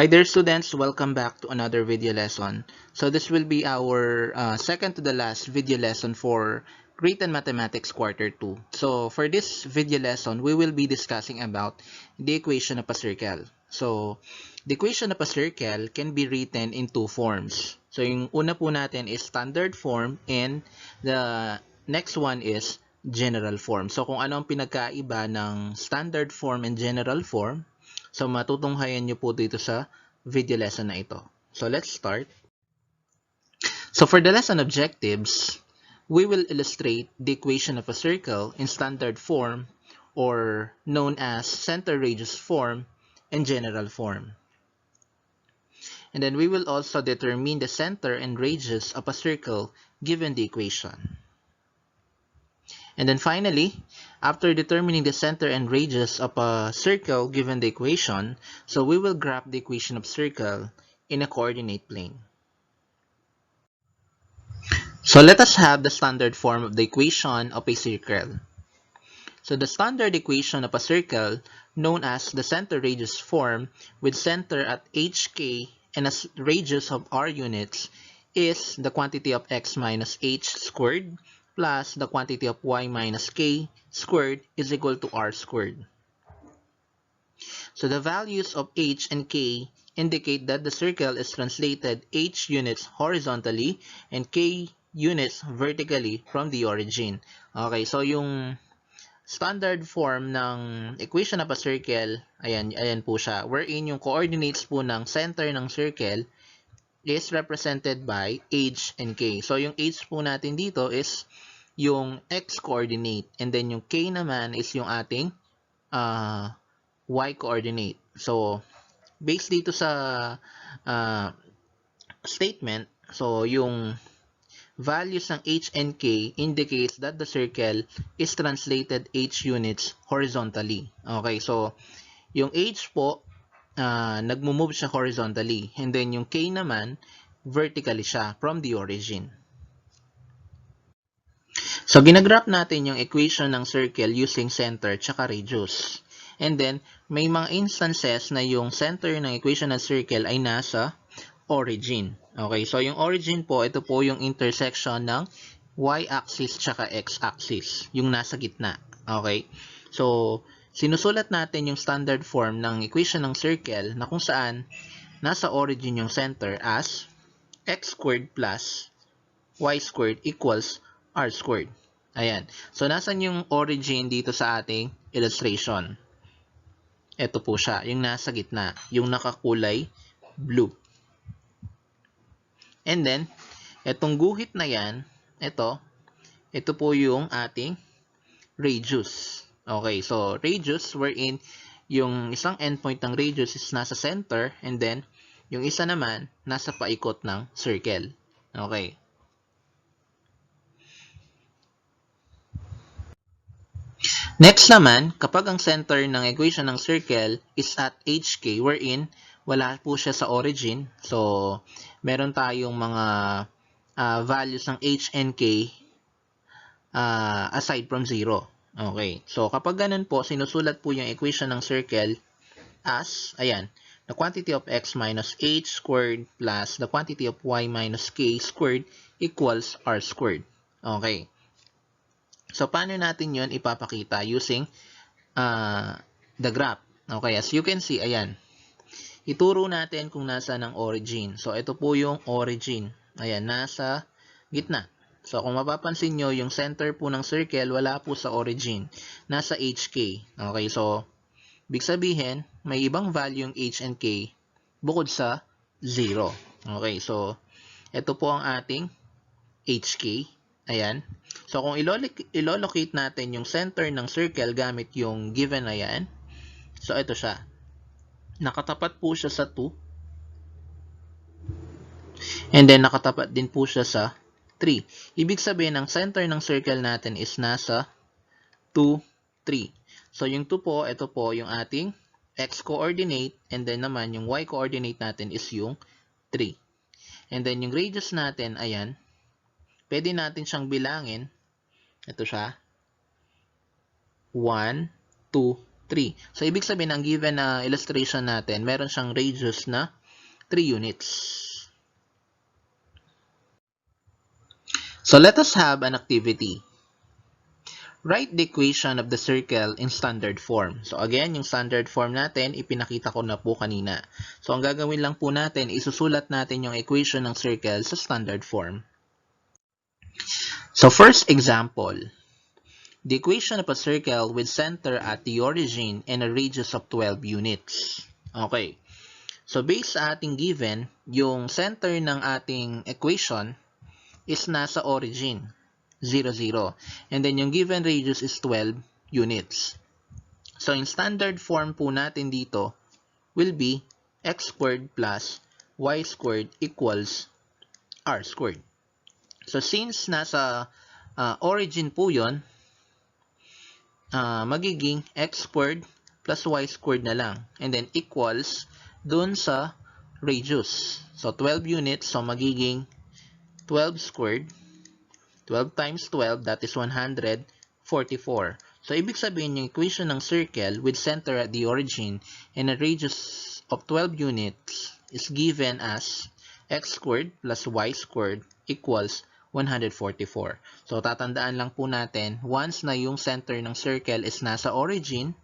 Hi there students, welcome back to another video lesson. So this will be our second to the last video lesson for Grade 10 Mathematics Quarter 2. So for this video lesson, we will be discussing about the equation of a circle. So the equation of a circle can be written in two forms. So yung una po natin is standard form and the next one is general form. So kung ano ang pinagkaiba ng standard form and general form, so matutunghayan nyo po dito sa video lesson na ito. So let's start. So for the lesson objectives, we will illustrate the equation of a circle in standard form or known as center radius form and general form. And then we will also determine the center and radius of a circle given the equation. And then finally, after determining the center and radius of a circle given the equation, so we will graph the equation of circle in a coordinate plane. So let us have the standard form of the equation of a circle. So the standard equation of a circle, known as the center radius form with center at hk and a radius of r units, is the quantity of x minus h squared plus the quantity of y minus k squared is equal to r squared. So the values of h and k indicate that the circle is translated h units horizontally and k units vertically from the origin. Okay, so yung standard form ng equation of a circle, ayan po siya, wherein yung coordinates po ng center ng circle is represented by h and k. So yung h po natin dito is yung x coordinate and then yung k naman is yung ating y coordinate. So based dito sa statement, so yung values ng h and k indicates that the circle is translated h units horizontally. Okay, so yung h po nagmo-move siya horizontally and then yung k naman vertically siya from the origin. So, ginagraph natin yung equation ng circle using center tsaka radius. And then, may mga instances na yung center ng equation ng circle ay nasa origin. Okay, so yung origin po, ito po yung intersection ng y-axis tsaka x-axis, yung nasa gitna. Okay, so sinusulat natin yung standard form ng equation ng circle na kung saan nasa origin yung center as x squared plus y squared equals r squared. Ayan. So, nasan yung origin dito sa ating illustration? Ito po siya, yung nasa gitna, yung nakakulay blue. And then, itong guhit na yan, ito po yung ating radius. Okay, so radius wherein yung isang endpoint ng radius is nasa center and then yung isa naman nasa paikot ng circle. Okay. Next naman, kapag ang center ng equation ng circle is at hk wherein wala po siya sa origin, so meron tayong mga values ng h and k aside from 0. Okay, so kapag ganun po, sinusulat po yung equation ng circle as, ayan, the quantity of x minus h squared plus the quantity of y minus k squared equals r squared. Okay. So, paano natin yon ipapakita? Using the graph. Okay, as you can see, ayan. Ituro natin kung nasa ng origin. So, ito po yung origin. Ayan, nasa gitna. So, kung mapapansin nyo, yung center po ng circle, wala po sa origin. Nasa hk. Okay, so, big sabihin, may ibang value yung h and k bukod sa 0. Okay, so, ito po ang ating hk. Ayan. So, kung ilolocate natin yung center ng circle gamit yung given na yan, so, ito siya. Nakatapat po siya sa 2. And then, nakatapat din po siya sa 3. Ibig sabihin, ang center ng circle natin is nasa 2, 3. So, yung 2 po, ito po yung ating x-coordinate. And then naman, yung y-coordinate natin is yung 3. And then, yung radius natin, ayan, pwede natin siyang bilangin. Ito siya. 1, 2, 3. So, ibig sabihin, ang given na illustration natin, meron siyang radius na 3 units. So, let us have an activity. Write the equation of the circle in standard form. So, again, yung standard form natin, ipinakita ko na po kanina. So, ang gagawin lang po natin, isusulat natin yung equation ng circle sa standard form. So, first example. The equation of a circle with center at the origin and a radius of 12 units. Okay. So, based sa ating given, yung center ng ating equation is nasa origin, 0, 0. And then, yung given radius is 12 units. So, in standard form po natin dito will be x squared plus y squared equals r squared. So, since nasa origin po yun, magiging x squared plus y squared na lang. And then, equals dun sa radius. So, 12 units. So, magiging 12 squared. 12 times 12, that is 144. So, ibig sabihin yung equation ng circle with center at the origin and a radius of 12 units is given as x squared plus y squared equals 144. So, tatandaan lang po natin, once na yung center ng circle is nasa origin,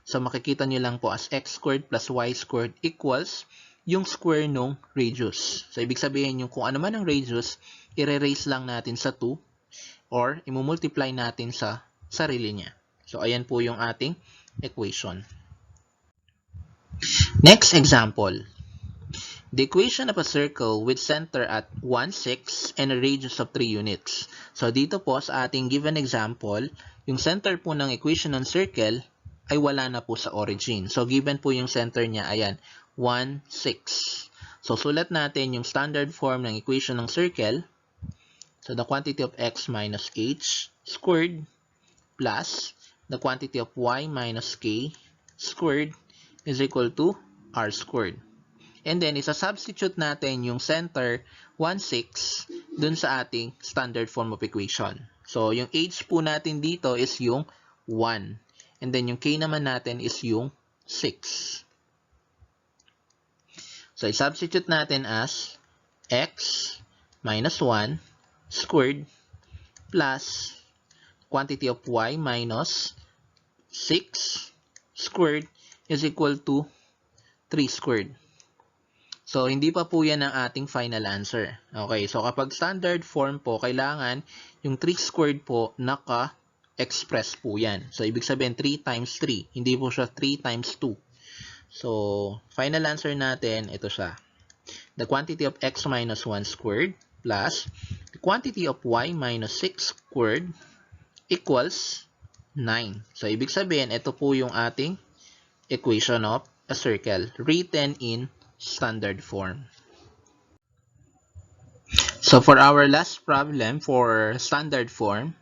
so makikita nyo lang po as x squared plus y squared equals yung square nung radius. So, ibig sabihin yung kung ano man ang radius, i-raise lang natin sa 2 or imumultiply natin sa sarili niya. So, ayan po yung ating equation. Next example. The equation of a circle with center at 1, 6 and a radius of 3 units. So, dito po sa ating given example, yung center po ng equation ng circle ay wala na po sa origin. So, given po yung center niya, ayan, 1, 6. So, sulat natin yung standard form ng equation ng circle. So, the quantity of x minus h squared plus the quantity of y minus k squared is equal to r squared. And then, isa-substitute natin yung center 1, 6 dun sa ating standard form of equation. So, yung h po natin dito is yung 1. And then, yung k naman natin is yung 6. So, i-substitute natin as x minus 1 squared plus quantity of y minus 6 squared is equal to 3 squared. So, hindi pa po yan ang ating final answer. Okay, so kapag standard form po, kailangan yung 3 squared po naka-express po yan. So, ibig sabihin 3 times 3. Hindi po siya 3 times 2. So, final answer natin, ito siya. The quantity of x minus 1 squared plus the quantity of y minus 6 squared equals 9. So, ibig sabihin, ito po yung ating equation of a circle written in standard form. So, for our last problem for standard form,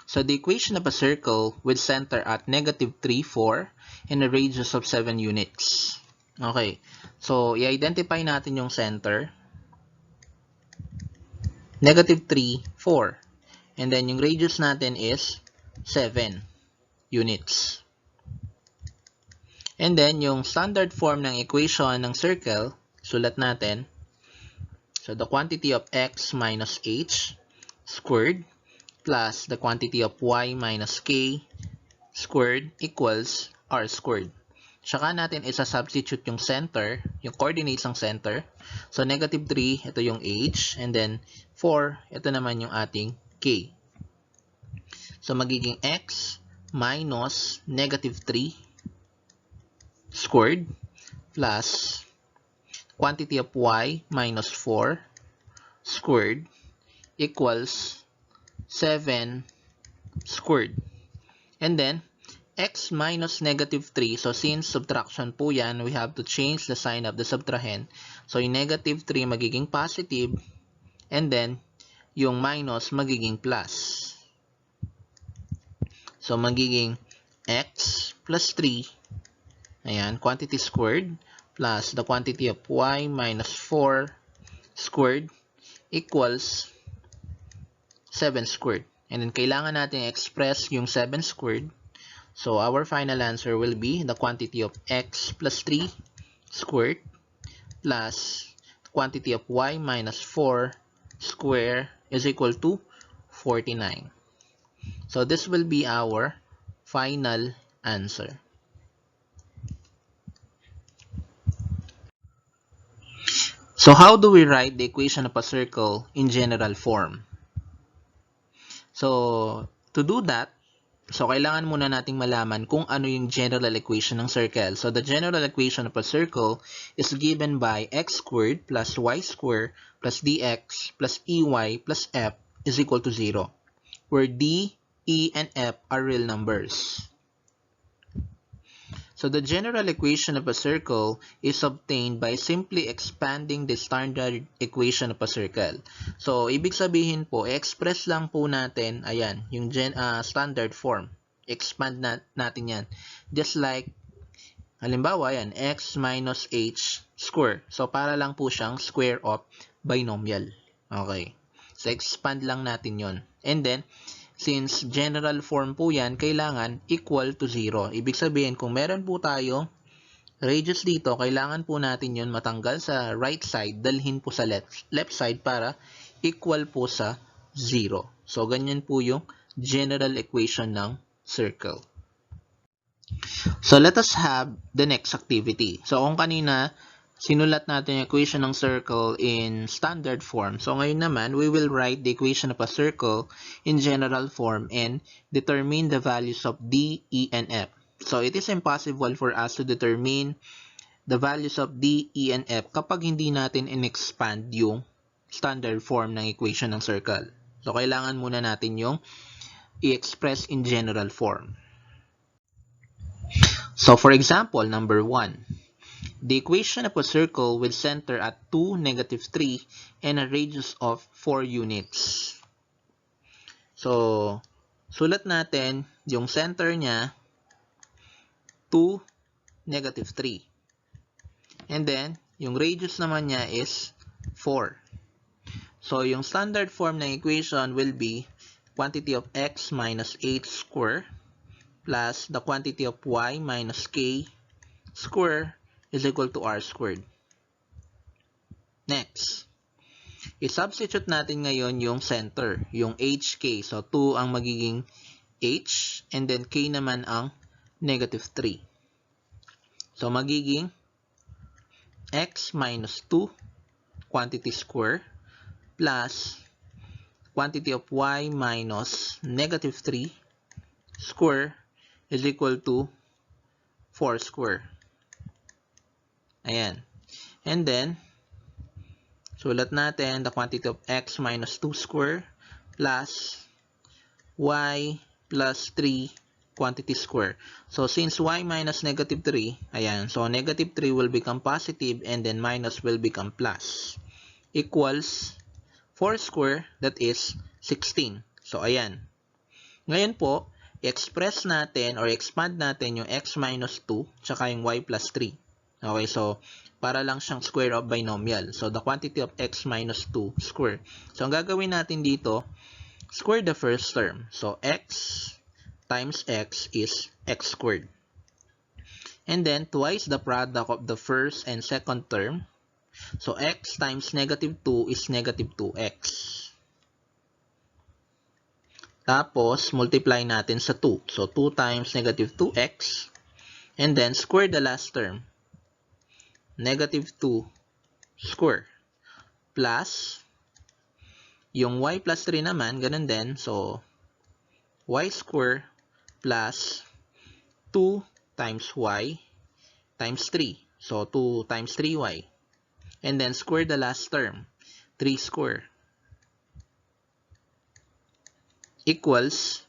so the equation of a circle with center at negative 3, 4 and a radius of 7 units. Okay. So, i-identify natin yung center. Negative 3, 4. And then, yung radius natin is 7 units. And then, yung standard form ng equation ng circle, sulat natin. So, the quantity of x minus h squared plus the quantity of y minus k squared equals r squared. Saka natin isa-substitute yung center, yung coordinates ng center. So, negative 3, ito yung h. And then, 4, ito naman yung ating k. So, magiging x minus negative 3 squared plus quantity of y minus 4 squared equals 7 squared. And then, x minus negative 3. So, since subtraction po yan, we have to change the sign of the subtrahend. So, yung negative 3 magiging positive. And then, yung minus magiging plus. So, magiging x plus 3. Ayan, quantity squared plus the quantity of y minus 4 squared equals 7 squared. And then, kailangan natin express yung 7 squared. So our final answer will be the quantity of x plus 3 squared plus quantity of y minus 4 square is equal to 49. So this will be our final answer. So how do we write the equation of a circle in general form? So to do that, kailangan muna nating malaman kung ano yung general equation ng circle. So the general equation of a circle is given by x squared plus y squared plus dx plus ey plus f is equal to 0, where d, e, and f are real numbers. So the general equation of a circle is obtained by simply expanding the standard equation of a circle. So ibig sabihin po, express lang po natin, ayan, yung standard form. Expand natin yan. Just like, halimbawa yan, x minus h square. So para lang po siyang square of binomial. Okay. So expand lang natin yon. And then, since general form po yan, kailangan equal to 0. Ibig sabihin, kung meron po tayo radius dito, kailangan po natin yun matanggal sa right side, dalhin po sa left side para equal po sa 0. So, ganyan po yung general equation ng circle. So, let us have the next activity. So, kung kanina, sinulat natin yung equation ng circle in standard form. So ngayon naman, we will write the equation of a circle in general form and determine the values of d, e, and f. So it is impossible for us to determine the values of d, e, and f kapag hindi natin in-expand yung standard form ng equation ng circle. So kailangan muna natin yung i-express in general form. So for example, number 1. The equation of a circle with center at 2, -3, and a radius of 4 units. So, sulat natin yung center niya, 2, -3. And then, yung radius naman niya is 4. So, yung standard form ng equation will be quantity of x minus h square plus the quantity of y minus k square is equal to r squared. Next, i-substitute natin ngayon yung center, yung hk. So, 2 ang magiging h, and then k naman ang -3. So, magiging x minus 2 quantity square plus quantity of y minus -3 square is equal to 4 square. Ayan. And then, sulat natin the quantity of x minus 2 square plus y plus 3 quantity square. So, since y minus -3, ayan, so -3 will become positive and then minus will become plus. Equals 4 square, that is 16. So, ayan. Ngayon po, i-express natin or expand natin yung x minus 2 tsaka yung y plus 3. Okay, so para lang siyang square of binomial. So, the quantity of x minus 2 square. So, ang gagawin natin dito, square the first term. So, x times x is x squared. And then, twice the product of the first and second term. So, x times -2 is -2x. Tapos, multiply natin sa 2. So, 2 times -2x. And then, square the last term. -2 square plus yung y plus 3 naman, ganun din. So, y square plus 2 times y times 3. So, 2 times 3y. And then, square the last term. 3 square equals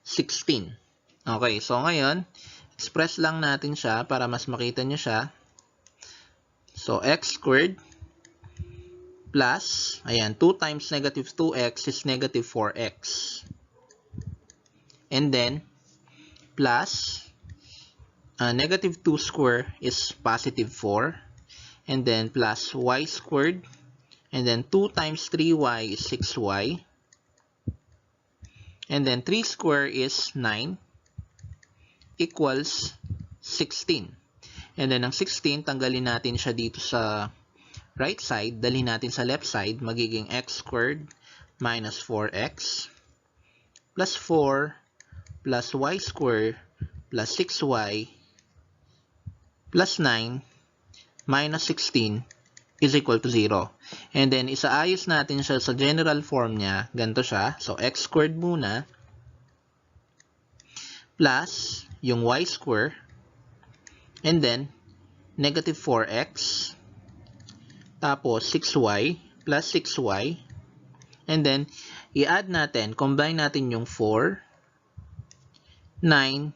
16. Okay, so ngayon, express lang natin siya para mas makita nyo siya. So, x squared plus, ayan, 2 times -2x is -4x. And then, plus, -2 square is +4. And then, plus y squared. And then, 2 times 3y is 6y. And then, 3 square is 9. equals 16. And then, ang 16, tanggalin natin siya dito sa right side. Dalhin natin sa left side. Magiging x squared minus 4x plus 4 plus y squared plus 6y plus 9 minus 16 is equal to 0. And then, isaayos natin siya sa general form niya. Ganito siya. So, x squared muna plus yung y squared and then negative 4x tapos 6y plus 6y and then i-add natin, combine natin yung 4, 9,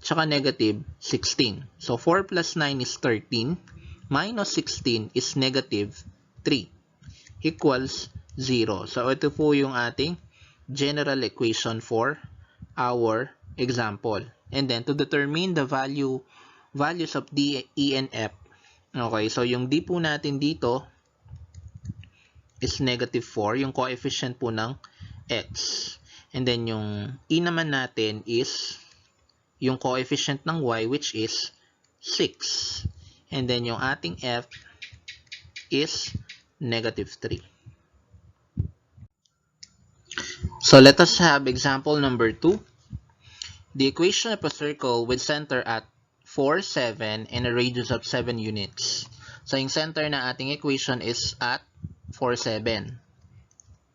tsaka negative 16. So 4 plus 9 is 13 minus 16 is negative 3 equals 0. So ito po yung ating general equation for our example. And then to determine the values of D, E, and F. Okay, so yung D po natin dito is negative 4, yung coefficient po ng x. And then yung E naman natin is yung coefficient ng y, which is 6. And then yung ating F is negative 3. So let us have example number 2. The equation of a circle with center at 4, 7, and a radius of 7 units. So yung center na ating equation is at 4, 7.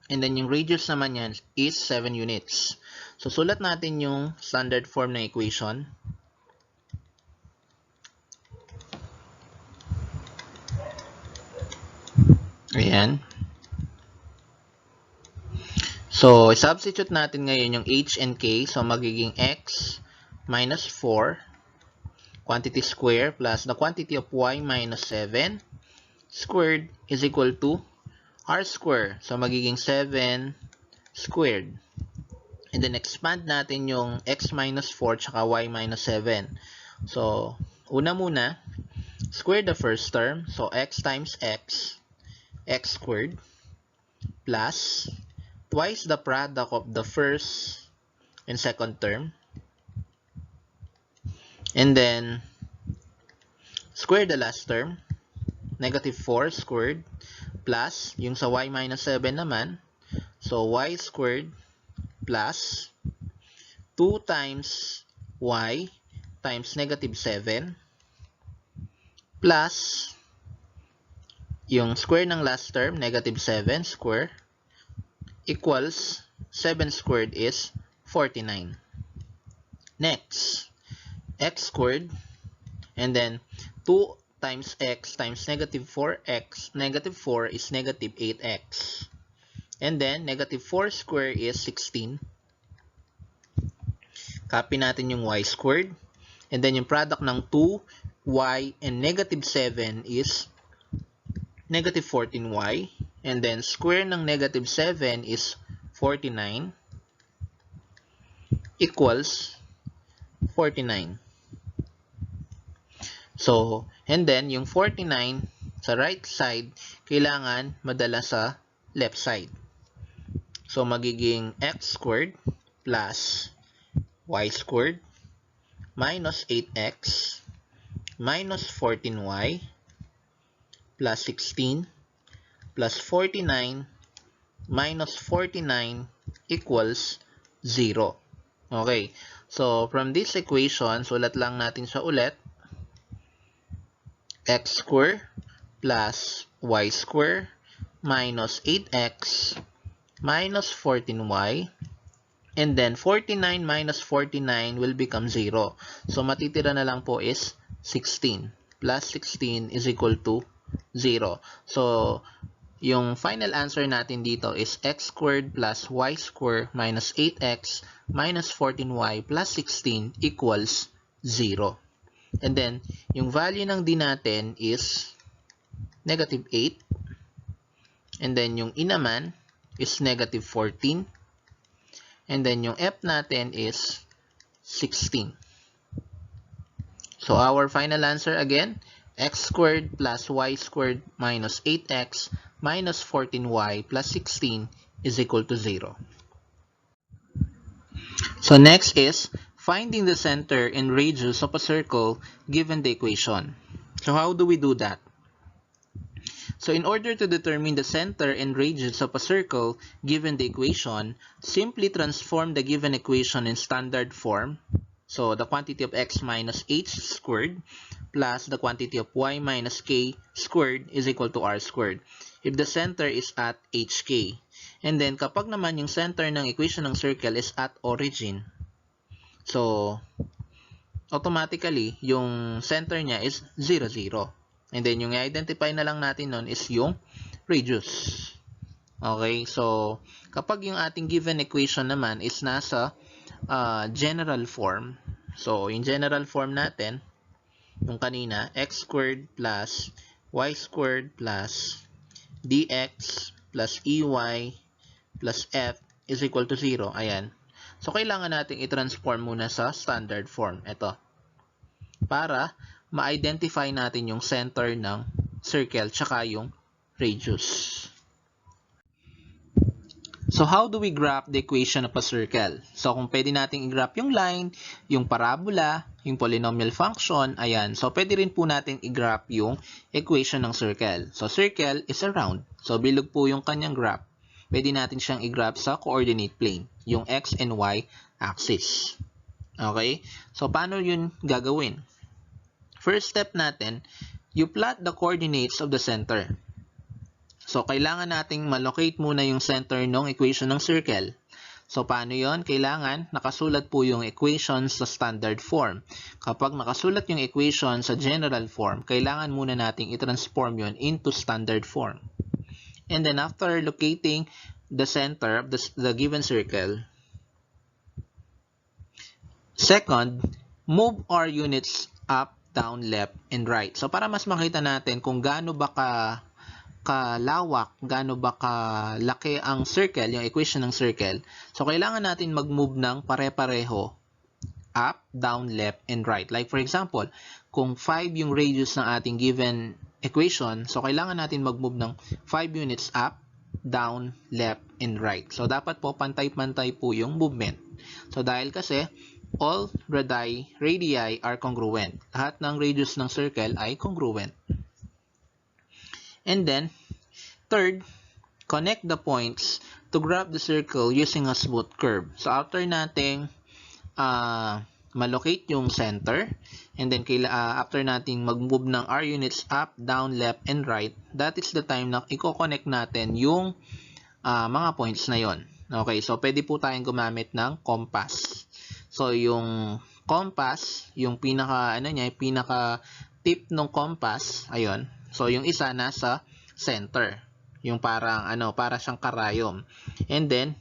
And then yung radius naman yan is 7 units. So sulat natin yung standard form ng equation. Ayan. So, substitute natin ngayon yung h and k. So, magiging x minus 4 quantity square plus the quantity of y minus 7 squared is equal to r square. So, magiging 7 squared. And then, expand natin yung x minus 4 tsaka y minus 7. So, una muna, square the first term. So, x times x squared plus twice the product of the first and second term. And then, square the last term. Negative 4 squared plus, yung sa y minus 7 naman. So, y squared plus 2 times y times negative 7 plus yung square ng last term, negative 7 square equals 7 squared is 49. Next, x squared and then 2 times x times negative 4x, negative 4 is negative 8x. And then, negative 4 squared is 16. Copy natin yung y squared. And then, yung product ng 2y and negative 7 is negative 14y. And then, square ng negative 7 is 49 equals 49. So, and then, yung 49 sa right side, kailangan madala sa left side. So, magiging x squared plus y squared minus 8x minus 14y plus 16 plus 49 minus 49 equals 0. Okay. So, from this equation, sulat lang natin siya ulit. X squared plus y squared minus 8x minus 14y. And then, 49 minus 49 will become 0. So, matitira na lang po is 16. Plus 16 is equal to 0. So, yung final answer natin dito is x squared plus y squared minus 8x minus 14y plus 16 equals 0. And then, yung value ng d natin is negative 8. And then, yung e naman is negative 14. And then, yung f natin is 16. So, our final answer again, x squared plus y squared minus 8x minus 14y plus 16 is equal to 0. So, next is finding the center and radius of a circle given the equation. So how do we do that? So in order to determine the center and radius of a circle given the equation, simply transform the given equation in standard form. So the quantity of x minus h squared plus the quantity of y minus k squared is equal to r squared if the center is at hk. And then kapag naman yung center ng equation ng circle is at origin, so automatically yung center niya is 0, 0. And then yung i-identify na lang natin nun is yung radius. Okay, so kapag yung ating given equation naman is nasa general form, so yung general form natin, yung kanina, x squared plus y squared plus dx plus ey plus f is equal to 0. Ayan. So kailangan natin i-transform muna sa standard form. Ito. Para ma-identify natin yung center ng circle tsaka yung radius. So how do we graph the equation of a circle? So kung pwede natin i-graph yung line, yung parabola, yung polynomial function, ayan. So pwede rin po natin i-graph yung equation ng circle. So circle is a round. So bilog po yung kanyang graph. Pwede natin siyang i-graph sa coordinate plane, yung x and y axis. Okay? So paano yun gagawin? First step natin, you plot the coordinates of the center. So, kailangan nating malocate muna yung center ng equation ng circle. So, paano yon? Kailangan nakasulat po yung equation sa standard form. Kapag nakasulat yung equation sa general form, kailangan muna nating i-transform yon into standard form. And then, after locating the center of the given circle, second, move our units up, down, left, and right. So, para mas makita natin kung gaano ba kalawak, gaano ba kalaki ang circle, yung equation ng circle. So, kailangan natin mag-move ng pare-pareho up, down, left, and right. Like for example, kung 5 yung radius ng ating given equation, so kailangan natin mag-move ng 5 units up, down, left, and right. So, dapat po pantay-pantay po yung movement. So, dahil kasi all radii are congruent. Lahat ng radius ng circle ay congruent. And then, third, connect the points to graph the circle using a smooth curve. So, after nating malocate yung center, and then after nating mag-move ng r units up, down, left, and right, that is the time na i-connect natin yung mga points na yon. Okay, so pwede po tayong gumamit ng compass. So, yung compass, yung pinaka tip ng compass, ayun. So, yung isa nasa center. Yung parang, para siyang karayom. And then,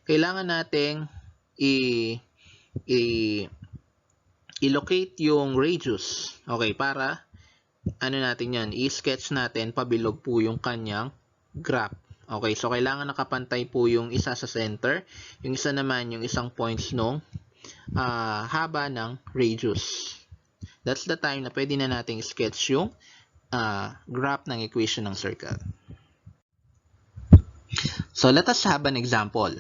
kailangan nating i-locate yung radius. Okay, para, natin yan, i-sketch natin, pabilog po yung kanyang graph. Okay, so kailangan nakapantay po yung isa sa center. Yung isa naman, yung isang points nung haba ng radius. That's the time na pwede na nating sketch yung graph ng equation ng circle. So let us have an example.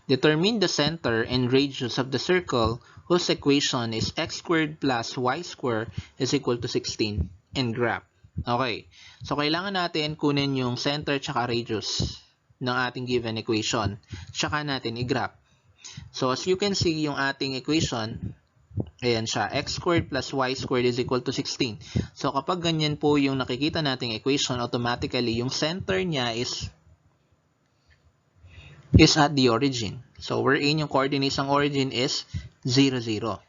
Determine the center and radius of the circle whose equation is x squared plus y squared is equal to 16 and graph. Okay, so kailangan natin kunin yung center tsaka radius ng ating given equation. Tsaka natin i-graph. So, as you can see, yung ating equation, ayan siya, x squared plus y squared is equal to 16. So, kapag ganyan po yung nakikita nating equation, automatically, yung center niya is at the origin. So, wherein yung coordinates ng origin is 0, 0.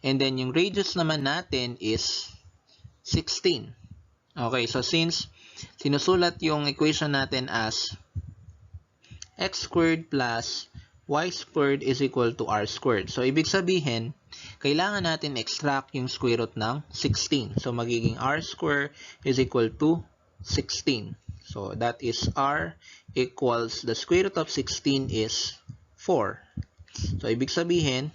And then, yung radius naman natin is 16. Okay, so since sinusulat yung equation natin as x squared plus y squared is equal to r squared. So, ibig sabihin, kailangan natin extract yung square root ng 16. So, magiging r squared is equal to 16. So, that is r equals, the square root of 16 is 4. So, ibig sabihin,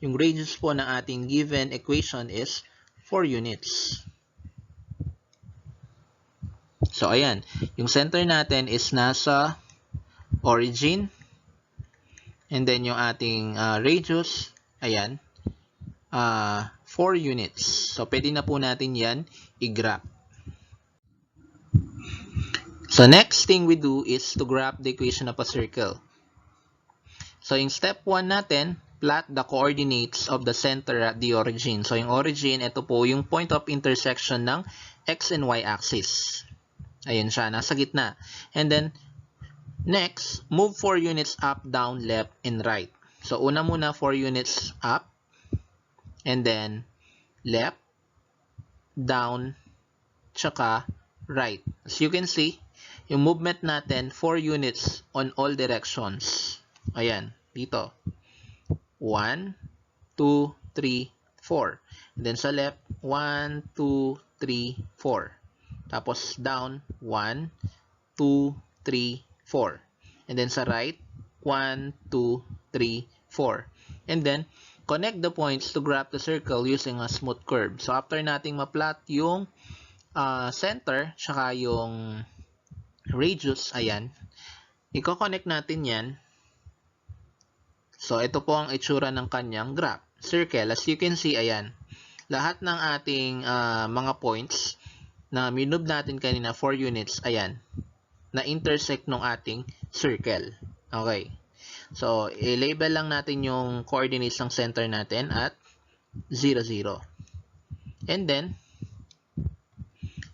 yung radius po ng ating given equation is 4 units. So, ayan. Yung center natin is nasa origin. And then yung ating radius, ayan, 4 units. So, pwede na po natin yan i-graph. So, next thing we do is to graph the equation of a circle. So, yung step 1 natin, plot the coordinates of the center at the origin. So, yung origin, ito po yung point of intersection ng x and y axis. Ayun siya, nasa gitna. And then, next, move 4 units up, down, left, and right. So, una muna 4 units up, and then left, down, tsaka right. As you can see, yung movement natin, 4 units on all directions. Ayan, dito. 1, 2, 3, 4. And then sa left, 1, 2, 3, 4. Tapos down, 1, 2, 3, 4. And then sa right, 1, 2, 3, 4. And then, connect the points to graph the circle using a smooth curve. So, after nating ma-plot yung center, tsaka yung radius, ayan, i-connect natin yan. So, ito po ang itsura ng kanyang graph. Circle, as you can see, ayan, lahat ng ating mga points na minove natin kanina, 4 units, ayan, na-intersect ng ating circle. Okay. So, i-label lang natin yung coordinates ng center natin at 0, 0. And then,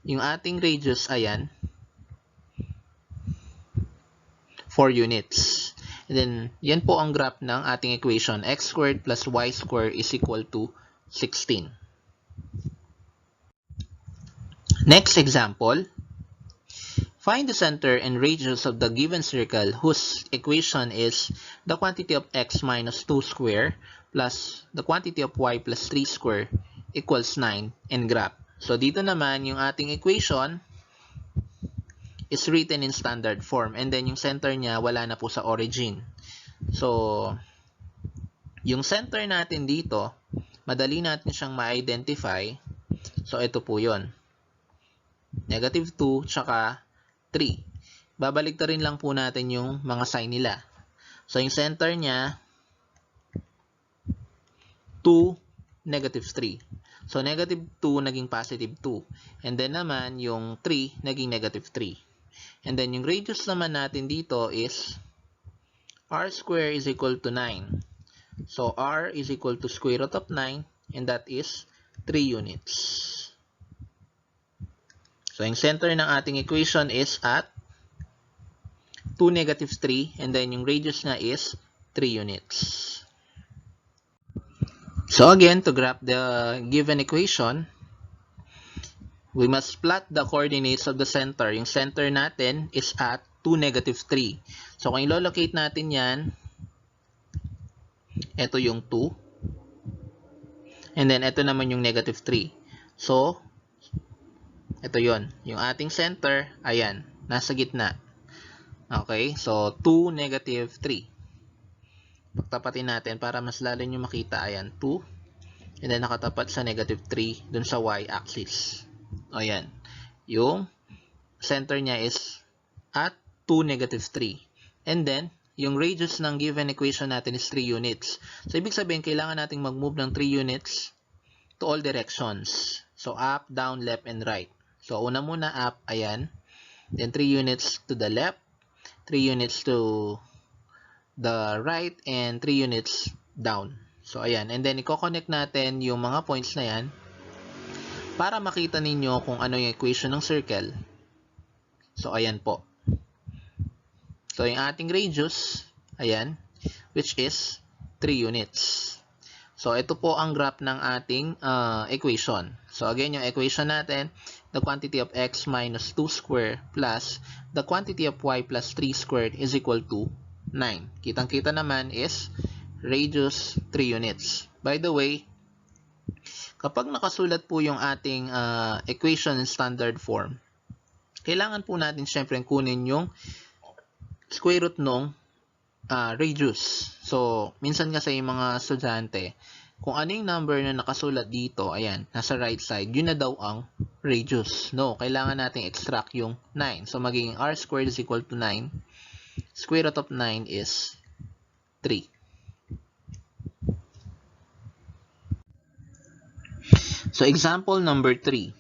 yung ating radius, ayan, 4 units. And then, yan po ang graph ng ating equation. X squared plus y squared is equal to 16. Next example. Find the center and radius of the given circle whose equation is the quantity of x minus 2 square plus the quantity of y plus 3 square equals 9 and graph. So, dito naman yung ating equation is written in standard form. And then, yung center niya, wala na po sa origin. So, yung center natin dito, madali natin siyang ma-identify. So, ito po yun. Negative 2, tsaka 3. Babaliktarin lang po natin yung mga sign nila. So, yung center niya, 2, negative 3. So, negative 2 naging positive 2. And then naman, yung 3 naging negative 3. And then, yung radius naman natin dito is r squared is equal to 9. So, r is equal to square root of 9, and that is 3 units. So, yung center ng ating equation is at 2, negative 3, and then yung radius na is 3 units. So, again, to graph the given equation, we must plot the coordinates of the center. Yung center natin is at 2, negative 3. So, kung ilolocate natin yan, ito yung 2. And then, ito naman yung negative 3. So, ito yon. Yung ating center, ayan, nasa gitna. Okay? So, 2, negative 3. Pagtapatin natin para mas lalo nyo makita, ayan, 2. And then, nakatapat sa negative 3 dun sa y-axis. Ayan. Yung center niya is at 2, negative 3. And then, yung radius ng given equation natin is 3 units. So, ibig sabihin, kailangan nating mag-move ng 3 units to all directions. So, up, down, left, and right. So, una muna up, ayan. Then, 3 units to the left, 3 units to the right, and 3 units down. So, ayan. And then, i-connect natin yung mga points na yan para makita ninyo kung ano yung equation ng circle. So, ayan po. So, yung ating radius, ayan, which is 3 units. So, ito po ang graph ng ating equation. So, again, yung equation natin, the quantity of x minus 2 square plus the quantity of y plus 3 squared is equal to 9. Kitang-kita naman is radius 3 units. By the way, kapag nakasulat po yung ating equation in standard form, kailangan po natin syempre kunin yung square root ng radius. So, minsan kasi yung mga estudyante, kung ano yung number na nakasulat dito, ayan, nasa right side, yun na daw ang radius. No, kailangan natin extract yung 9. So, magiging r squared is equal to 9. Square root of 9 is 3. So example number 3.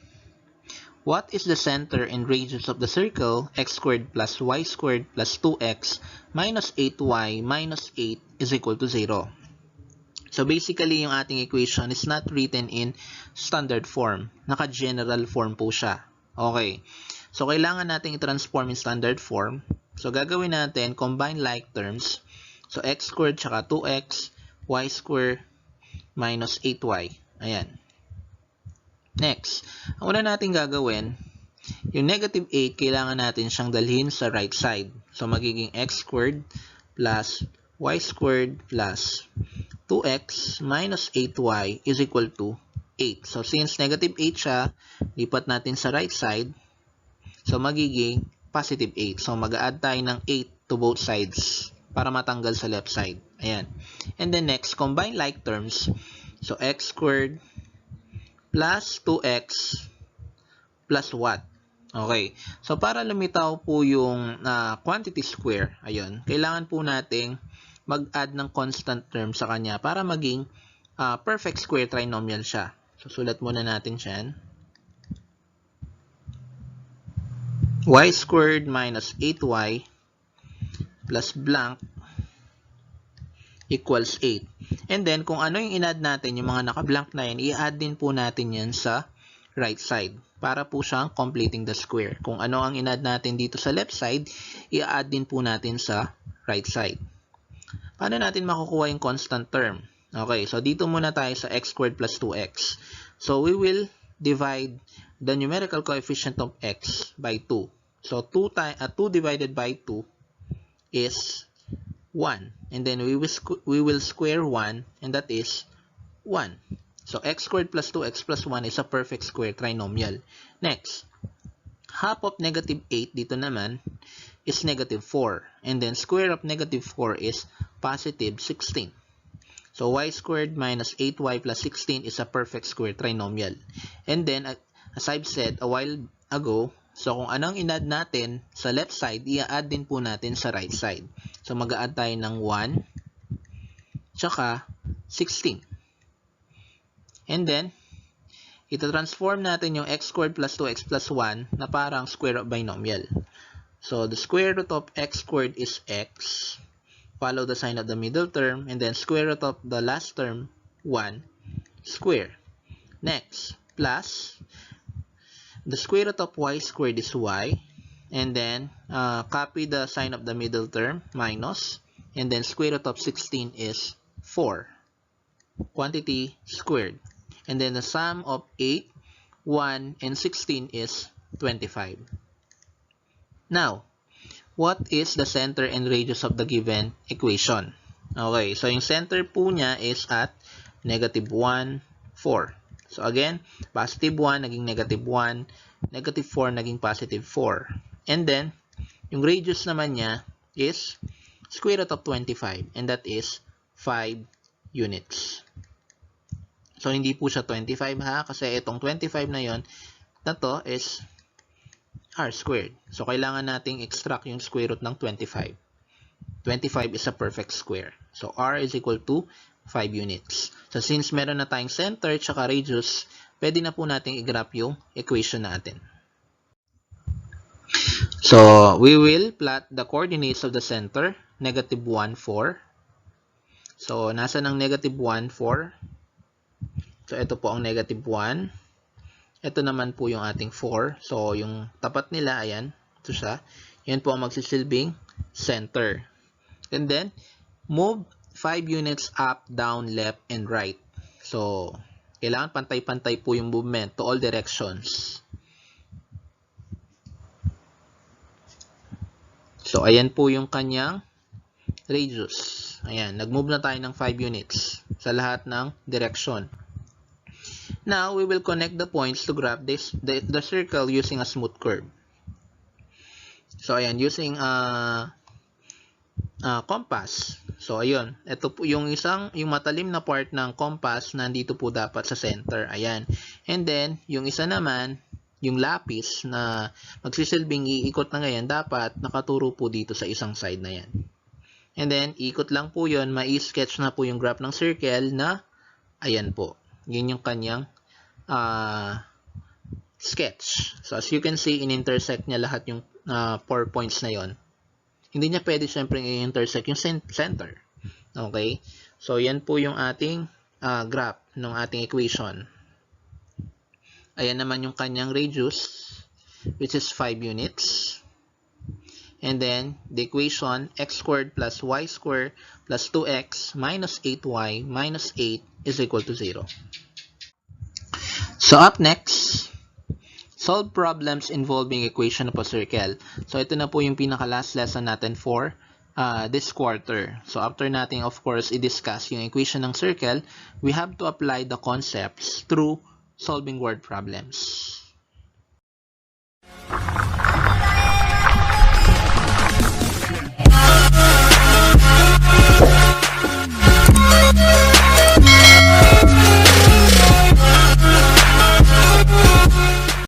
What is the center and radius of the circle x squared plus y squared plus 2x minus 8y minus 8 is equal to 0? So basically, yung ating equation is not written in standard form. Naka-general form po siya. Okay. So kailangan natin i-transform in standard form. So gagawin natin, combine like terms. So x squared tsaka 2x, y squared minus 8y. Ayan. Next, ang una natin gagawin, yung negative 8, kailangan natin siyang dalhin sa right side. So, magiging x squared plus y squared plus 2x minus 8y is equal to 8. So, since negative 8 siya, lipat natin sa right side. So, magiging positive 8. So, mag-add tayo ng 8 to both sides para matanggal sa left side. Ayan. And then next, combine like terms. So, x squared plus 2x plus what? Okay. So, para lumitaw po yung quantity square, ayun, kailangan po nating mag-add ng constant term sa kanya para maging perfect square trinomial siya. So, sulat muna natin siya. Y squared minus 8y plus blank equals 8. And then, kung ano yung in-add natin, yung mga naka-blank na yan, i-add din po natin yan sa right side para po siyang completing the square. Kung ano ang in-add natin dito sa left side, i-add din po natin sa right side. Paano natin makukuha yung constant term? Okay, so dito muna tayo sa x squared plus 2x. So, we will divide the numerical coefficient of x by 2. So, 2 divided by 2 is 1. And then we will square 1, and that is 1. So, x squared plus 2x plus 1 is a perfect square trinomial. Next, half of negative 8 dito naman is negative 4. And then square of negative 4 is positive 16. So, y squared minus 8y plus 16 is a perfect square trinomial. And then, as I've said a while ago, so kung anong in-add natin sa left side, i-add din po natin sa right side. So, mag-a-add tayo ng 1, tsaka 16. And then, ita-transform natin yung x squared plus 2x plus 1 na parang square of binomial. So, the square root of x squared is x. Follow the sign of the middle term. And then, square root of the last term, 1 square. Next, plus the square root of y squared is y. And then, copy the sign of the middle term, minus. And then, square root of 16 is 4. Quantity squared. And then, the sum of 8, 1, and 16 is 25. Now, what is the center and radius of the given equation? Okay, so yung center po niya is at negative 1, 4. So again, positive 1 naging negative 1, negative 4 naging positive 4. And then, yung radius naman niya is square root of 25, and that is 5 units. So, hindi po siya 25 ha, kasi itong 25 na yon, na to is r squared. So, kailangan nating extract yung square root ng 25. 25 is a perfect square. So, r is equal to 5 units. So, since meron na tayong center tsaka radius, pwede na po nating i-graph yung equation natin. So, we will plot the coordinates of the center, negative 1, 4. So, nasa ng negative 1, 4. So, ito po ang negative 1. Ito naman po yung ating 4. So, yung tapat nila, ayan. Ito siya. Yan po ang magsisilbing center. And then, move 5 units up, down, left, and right. So, kailangan pantay-pantay po yung movement to all directions. So, ayan po yung kanyang radius. Ayan, nag-move na tayo ng 5 units sa lahat ng direction. Now, we will connect the points to graph the circle using a smooth curve. So, ayan, using compass. So, ayun, ito po yung yung matalim na part ng compass nandito po dapat sa center. Ayan. And then, yung isa naman, yung lapis na magsisilbing iikot na ngayon, dapat nakaturo po dito sa isang side na yan. And then, ikot lang po yun, mai-sketch na po yung graph ng circle na, ayan po. Yun yung kanyang sketch. So, as you can see, in-intersect niya lahat yung 4 points na yon. Hindi niya pwede syempre i-intersect yung center. Okay? So, yan po yung ating graph ng ating equation. Ayan naman yung kanyang radius, which is 5 units. And then, the equation, x squared plus y squared plus 2x minus 8y minus 8 is equal to 0. So, up next, solve problems involving equation of a circle. So, ito na po yung pinaka-last lesson natin for this quarter. So, after natin, of course, i-discuss yung equation ng circle, we have to apply the concepts through solving word problems.